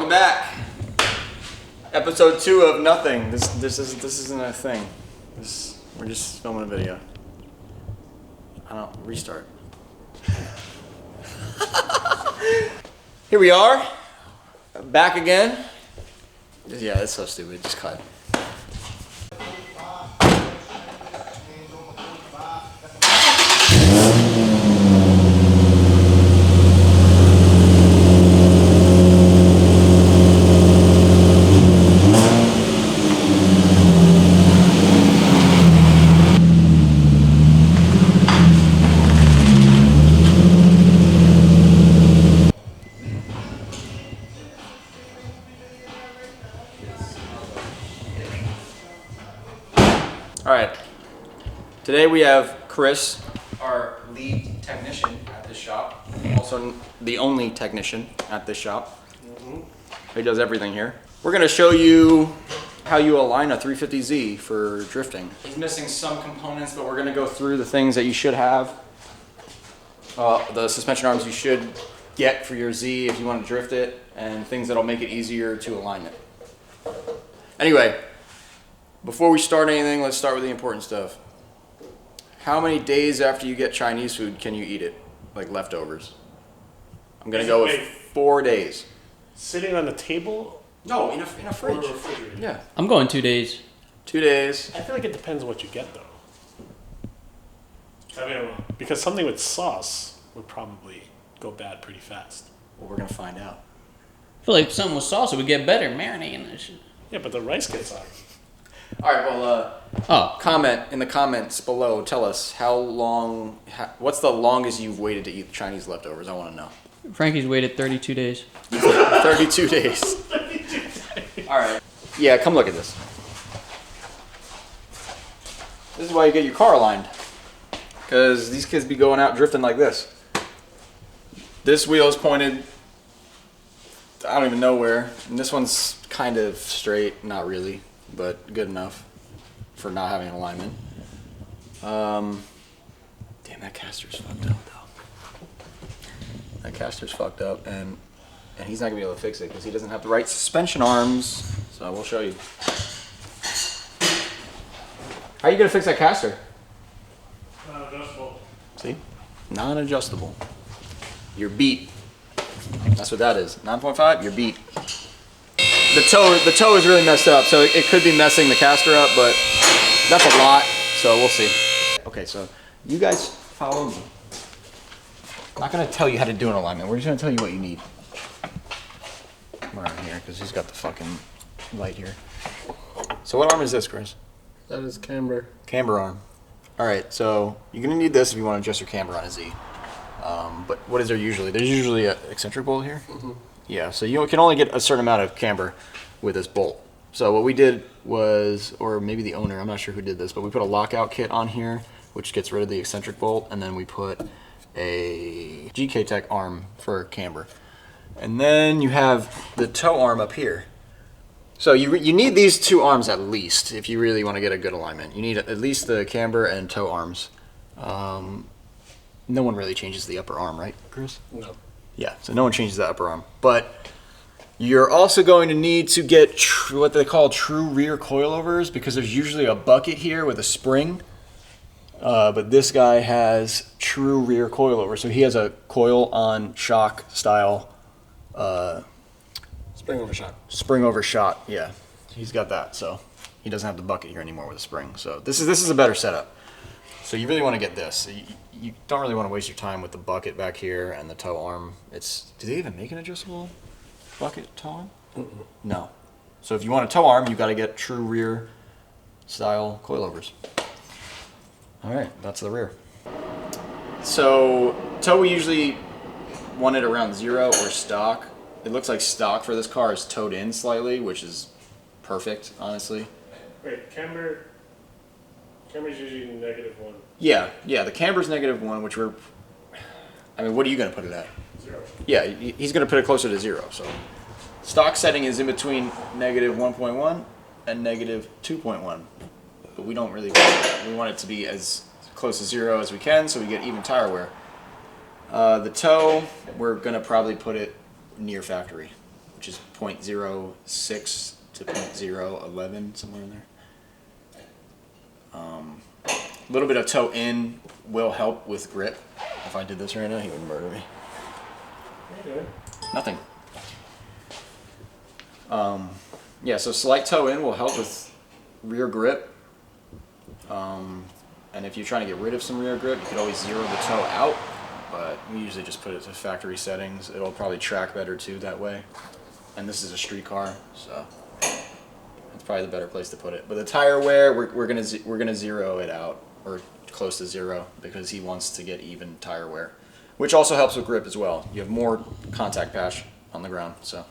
Welcome back. Episode 2 of nothing. This isn't a thing. We're just filming a video. I don't restart. Here we are, back again. Yeah, it's so stupid. Just cut. All right, today we have Chris, our lead technician at this shop, also the only technician at this shop. He does everything here. We're gonna show you how you align a 350Z for drifting. He's missing some components, but we're gonna go through the things that you should have. The suspension arms you should get for your Z if you want to drift it, and things that'll make it easier to align it. Anyway, before we start anything, let's start with the important stuff. How many days after you get Chinese food can you eat it? Like leftovers? I'm gonna go with 4 days. Sitting on the table? No, in a fridge. Yeah. I'm going 2 days. 2 days. I feel like it depends on what you get, though. I mean, because something with sauce would probably go bad pretty fast. Well, we're gonna find out. I feel like something with salsa would get better marinating that shit. Yeah, but the rice gets hot. All right, well, comment in the comments below. Tell us what's the longest you've waited to eat Chinese leftovers? I want to know. Frankie's waited 32 days. 32 days. All right. Yeah, come look at this. This is why you get your car aligned. Because these kids be going out drifting like this. This wheel is pointed, I don't even know where. And this one's kind of straight, not really, but good enough for not having an alignment. Damn, that caster's fucked up though. That caster's fucked up, and he's not gonna be able to fix it because he doesn't have the right suspension arms. So we'll show you. How are you gonna fix that caster? Non-adjustable. See? Non-adjustable. You're beat. That's what that is. 9.5, you're beat. The toe is really messed up, so it could be messing the caster up, but that's a lot, so we'll see. Okay, so you guys follow me. I'm not gonna tell you how to do an alignment. We're just gonna tell you what you need. Come around here, because he's got the fucking light here. So what arm is this, Chris? That is camber. Camber arm. All right, so you're gonna need this if you want to adjust your camber on a Z. But what is there usually? There's usually an eccentric bolt here. Mm-hmm. Yeah, so you can only get a certain amount of camber with this bolt. So what we did was, or maybe the owner, I'm not sure who did this, but we put a lockout kit on here, which gets rid of the eccentric bolt, and then we put a GK Tech arm for camber. And then you have the toe arm up here. So you need these two arms at least if you really want to get a good alignment. You need at least the camber and toe arms. No one really changes the upper arm, right, Chris? No. Yeah, so no one changes the upper arm. But you're also going to need to get what they call true rear coilovers, because there's usually a bucket here with a spring. But this guy has true rear coilover. So he has a coil on shock style. Spring over shot. Spring over shot, yeah. He's got that, so he doesn't have the bucket here anymore with a spring. So this is a better setup. So you really want to get this. You don't really want to waste your time with the bucket back here and the toe arm. Do they even make an adjustable bucket toe arm? Mm-mm. No. So if you want a toe arm, you've got to get true rear style coilovers. All right, that's the rear. So toe, we usually want it around 0 or stock. It looks like stock for this car is towed in slightly, which is perfect, honestly. Wait, camber's usually -1. Yeah, the camber's -1, which what are you going to put it at? 0. Yeah, he's going to put it closer to 0. So stock setting is in between -1.1 and -2.1. But we don't really we want it to be as close to 0 as we can so we get even tire wear. The toe, we're going to probably put it near factory. which is 0.06 to 0.011, somewhere in there. A little bit of toe in will help with grip. If I did this right now, he would murder me. Nothing. Yeah, so slight toe in will help with rear grip. And if you're trying to get rid of some rear grip, you could always zero the toe out, but we usually just put it to factory settings. It'll probably track better too that way. And this is a street car, so that's probably the better place to put it. But the tire wear, we're gonna zero it out, or close to zero, because he wants to get even tire wear, which also helps with grip as well. You have more contact patch on the ground. So,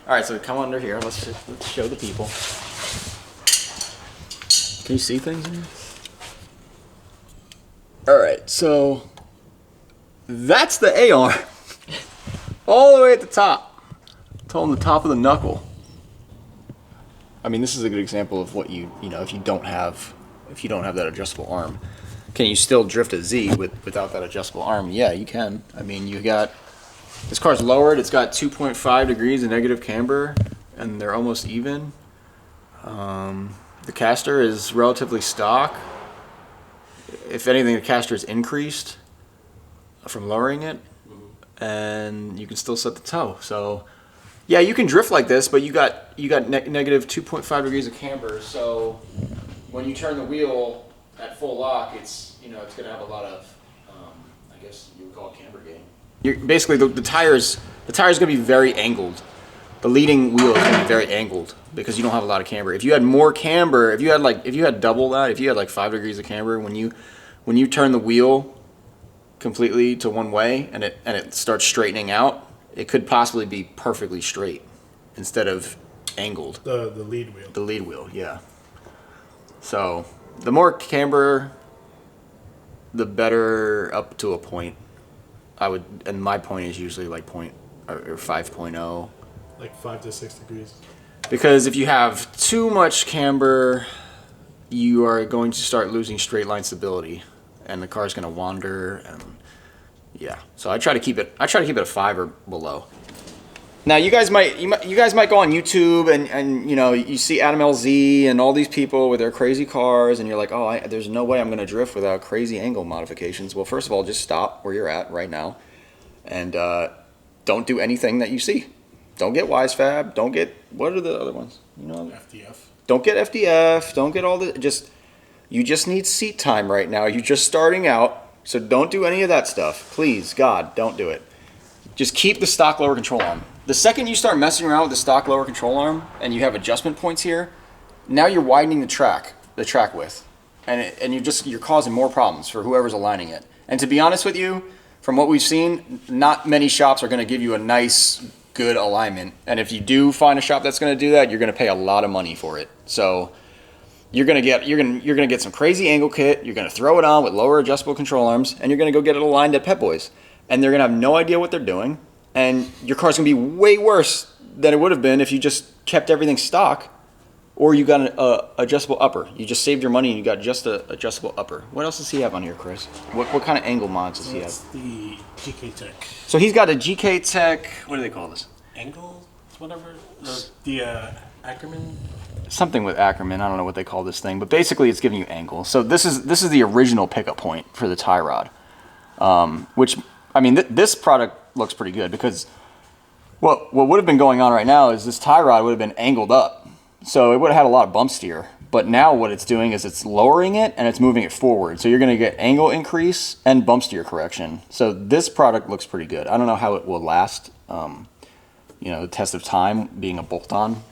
all right, so come under here. Let's show the people. Can you see things in here? All right, so that's the AR, all the way at the top. Told him the top of the knuckle. I mean, this is a good example of what you know, if you don't have that adjustable arm, can you still drift a Z without that adjustable arm? Yeah, you can. I mean, you got, this car's lowered. It's got 2.5 degrees of negative camber, and they're almost even. The caster is relatively stock. If anything, the caster is increased from lowering it, and you can still set the toe. So, yeah, you can drift like this, but you got negative 2.5 degrees of camber. So when you turn the wheel at full lock, it's it's gonna have a lot of I guess you would call it camber gain. You're basically the tire's gonna be very angled. The leading wheel is gonna be very angled because you don't have a lot of camber. If you had more camber, if you had double that, if you had like 5 degrees of camber, when you turn the wheel completely to one way and it starts straightening out, it could possibly be perfectly straight instead of angled. The lead wheel. The lead wheel, yeah. So the more camber, the better up to a point. And my point is usually like 5.0. Like 5 to 6 degrees. Because if you have too much camber, you are going to start losing straight line stability, and the car's going to wander, and yeah. So I try to keep it a 5 or below. Now you guys might go on YouTube and you see Adam LZ and all these people with their crazy cars, and you're like, oh, there's no way I'm going to drift without crazy angle modifications. Well, first of all, just stop where you're at right now, and don't do anything that you see. Don't get WiseFab. Don't get, what are the other ones? FDF. Don't get FDF. Don't get all the, you just need seat time right now. You're just starting out, so don't do any of that stuff. Please, God, don't do it. Just keep the stock lower control arm. The second you start messing around with the stock lower control arm and you have adjustment points here, now you're widening the track width, and you're causing more problems for whoever's aligning it. And to be honest with you, from what we've seen, not many shops are going to give you a nice, good alignment. And if you do find a shop that's going to do that, you're going to pay a lot of money for it. So you're going to get some crazy angle kit. You're going to throw it on with lower adjustable control arms, and you're going to go get it aligned at Pep Boys. And they're going to have no idea what they're doing. And your car's going to be way worse than it would have been if you just kept everything stock, or you got an adjustable upper. You just saved your money and you got just an adjustable upper. What else does he have on here, Chris? What kind of angle mods does he have? That's the GK Tech. So he's got a GK Tech, what do they call this? Angle? Whatever. The Ackerman? Something with Ackerman. I don't know what they call this thing, but basically it's giving you angle. So this is the original pickup point for the tie rod, which, I mean, this product looks pretty good, because what would have been going on right now is this tie rod would have been angled up. So it would have had a lot of bump steer. But now what it's doing is it's lowering it and it's moving it forward. So you're going to get angle increase and bump steer correction. So this product looks pretty good. I don't know how it will last, the test of time being a bolt-on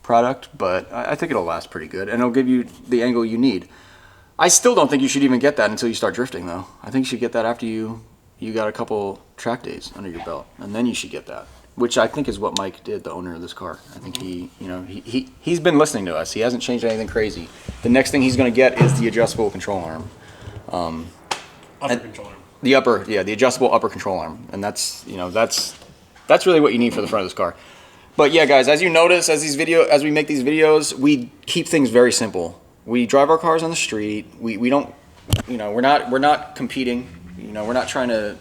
product, but I think it'll last pretty good, and it'll give you the angle you need. I still don't think you should even get that until you start drifting, though. I think you should get that after you got a couple track days under your belt, and then you should get that, which I think is what Mike did, the owner of this car. I think he's been listening to us. He hasn't changed anything crazy. The next thing he's going to get is the adjustable control arm. Upper control arm. The adjustable upper control arm, and that's really what you need for the front of this car. But yeah, guys, as you notice, as we make these videos, we keep things very simple. We drive our cars on the street. We don't, we're not competing. We're not trying to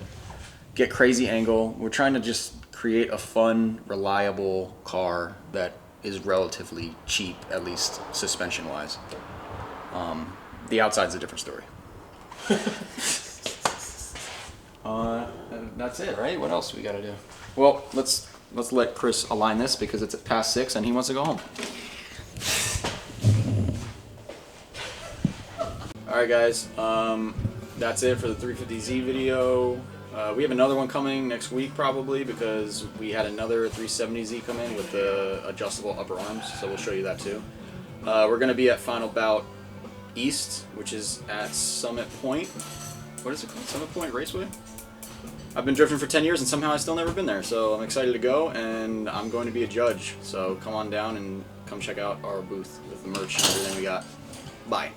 get crazy angle. We're trying to just create a fun, reliable car that is relatively cheap, at least suspension-wise. The outside's a different story. That's it, right? What else we gotta do? Well, let's let Chris align this because it's at past 6 and he wants to go home. All right, guys. That's it for the 350Z video. We have another one coming next week probably because we had another 370Z come in with the adjustable upper arms, so we'll show you that too. We're gonna be at Final Bout East, which is at Summit Point. What is it called? Summit Point Raceway? I've been drifting for 10 years and somehow I've still never been there, so I'm excited to go and I'm going to be a judge. So come on down and come check out our booth with the merch and everything we got. Bye.